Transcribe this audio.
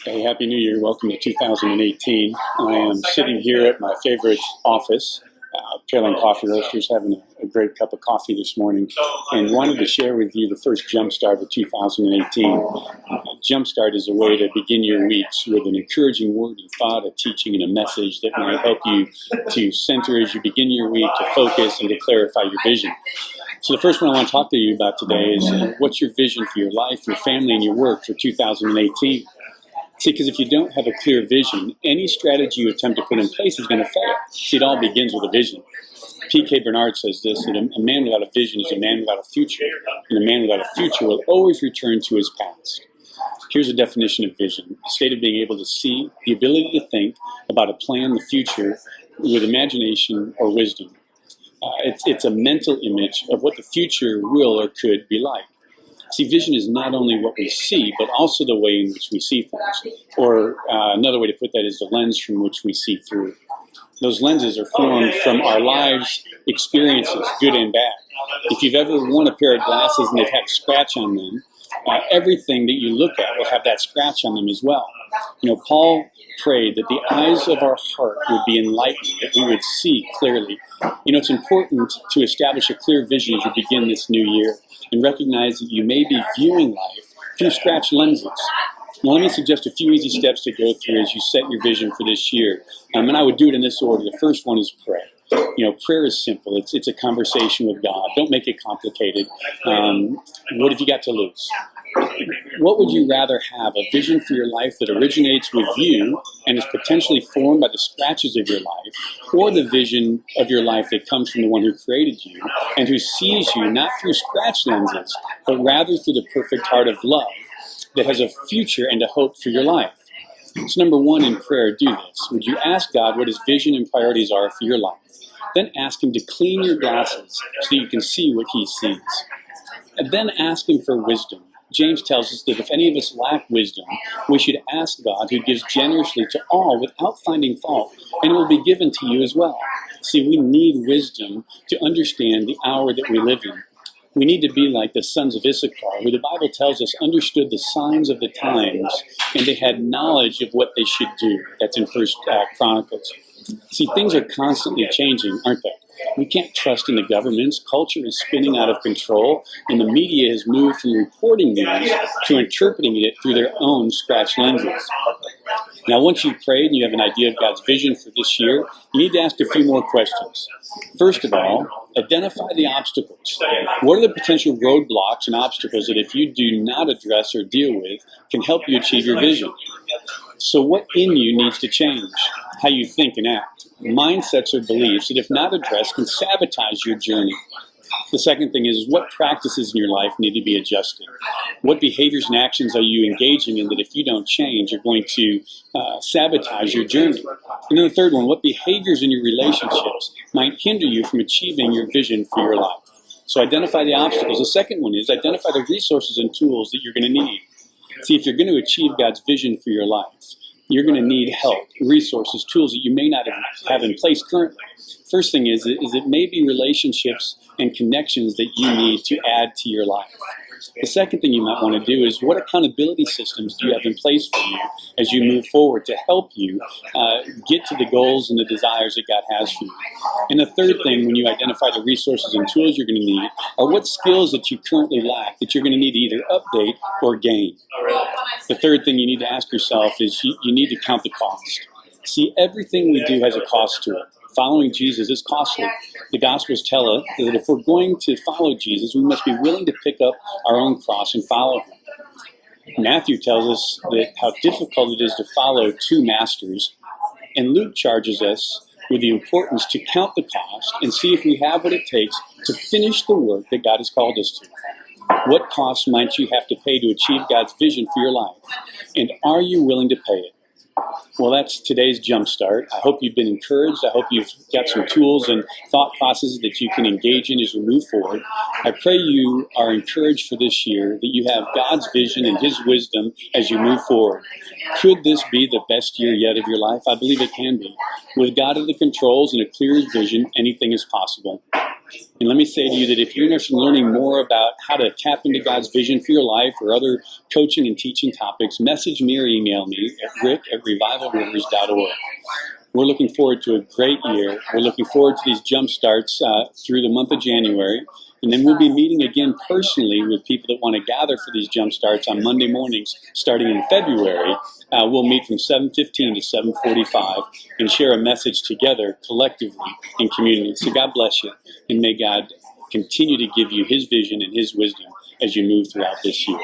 Hey, Happy New Year. Welcome to 2018. I am sitting here at my favorite office, Carolyn Coffee Roasters, having a great cup of coffee this morning, and wanted to share with you the first Jumpstart of 2018. Jumpstart is a way to begin your weeks with an encouraging word and thought, a teaching, and a message that might help you to center as you begin your week, to focus and to clarify your vision. So the first one I want to talk to you about today is what's your vision for your life, your family, and your work for 2018? See, because if you don't have a clear vision, any strategy you attempt to put in place is going to fail. See, it all begins with a vision. P.K. Bernard says this, that a man without a vision is a man without a future, and a man without a future will always return to his past. Here's a definition of vision: a state of being able to see, the ability to think about a plan, the future, with imagination or wisdom. It's a mental image of what the future will or could be like. See, vision is not only what we see, but also the way in which we see things. Or another way to put that is the lens from which we see through. Those lenses are formed from our lives' experiences, good and bad. If you've ever worn a pair of glasses and they've had a scratch on them, everything that you look at will have that scratch on them as well. You know, Paul prayed that the eyes of our heart would be enlightened, that we would see clearly. You know, it's important to establish a clear vision as you begin this new year and recognize that you may be viewing life through scratch lenses. Now, let me suggest a few easy steps to go through as you set your vision for this year. And I would do it in this order. The first one is pray. You know, prayer is simple. It's a conversation with God. Don't make it complicated. What have you got to lose? What would you rather have? A vision for your life that originates with you and is potentially formed by the scratches of your life, or the vision of your life that comes from the one who created you and who sees you not through scratch lenses, but rather through the perfect heart of love that has a future and a hope for your life? So number one, in prayer, do this. Would you ask God what his vision and priorities are for your life? Then ask him to clean your glasses so you can see what he sees. And then ask him for wisdom. James tells us that if any of us lack wisdom, we should ask God, who gives generously to all without finding fault, and it will be given to you as well. See, we need wisdom to understand the hour that we live in. We need to be like the sons of Issachar, who the Bible tells us understood the signs of the times, and they had knowledge of what they should do. That's in First Chronicles. See, things are constantly changing, aren't they? We can't trust in the governments. Culture is spinning out of control, and the media has moved from reporting news to interpreting it through their own scratch lenses. Now, once you've prayed and you have an idea of God's vision for this year, you need to ask a few more questions. First of all, identify the obstacles. What are the potential roadblocks and obstacles that if you do not address or deal with can help you achieve your vision? So what in you needs to change? How you think and act. Mindsets or beliefs that, if not addressed, can sabotage your journey. The second thing is, what practices in your life need to be adjusted? What behaviors and actions are you engaging in that, if you don't change, are going to sabotage your journey? And then the third one, what behaviors in your relationships might hinder you from achieving your vision for your life? So identify the obstacles. The second one is identify the resources and tools that you're going to need. See, if you're going to achieve God's vision for your life, you're going to need help, resources, tools that you may not have in place currently. First thing is it may be relationships and connections that you need to add to your life. The second thing you might want to do is, what accountability systems do you have in place for you as you move forward to help you get to the goals and the desires that God has for you? And the third thing, when you identify the resources and tools you're going to need, are what skills that you currently lack that you're going to need to either update or gain. The third thing you need to ask yourself is you need to count the cost. See, everything we do has a cost to it. Following Jesus is costly. The Gospels tell us that if we're going to follow Jesus, we must be willing to pick up our own cross and follow him. Matthew tells us that how difficult it is to follow two masters, and Luke charges us with the importance to count the cost and see if we have what it takes to finish the work that God has called us to. What cost might you have to pay to achieve God's vision for your life? And are you willing to pay it? Well, that's today's Jumpstart. I hope you've been encouraged. I hope you've got some tools and thought processes that you can engage in as you move forward. I pray you are encouraged for this year, that you have God's vision and his wisdom as you move forward. Could this be the best year yet of your life? I believe it can be. With God at the controls and a clear vision, anything is possible. And let me say to you that if you're interested in learning more about how to tap into God's vision for your life or other coaching and teaching topics, message me or email me at rick@revivalrivers.org. We're looking forward to a great year. We're looking forward to these jump starts through the month of January. And then we'll be meeting again personally with people that want to gather for these jump starts on Monday mornings starting in February. We'll meet from 7:15 to 7:45 and share a message together collectively in community. So God bless you, and may God continue to give you His vision and His wisdom as you move throughout this year.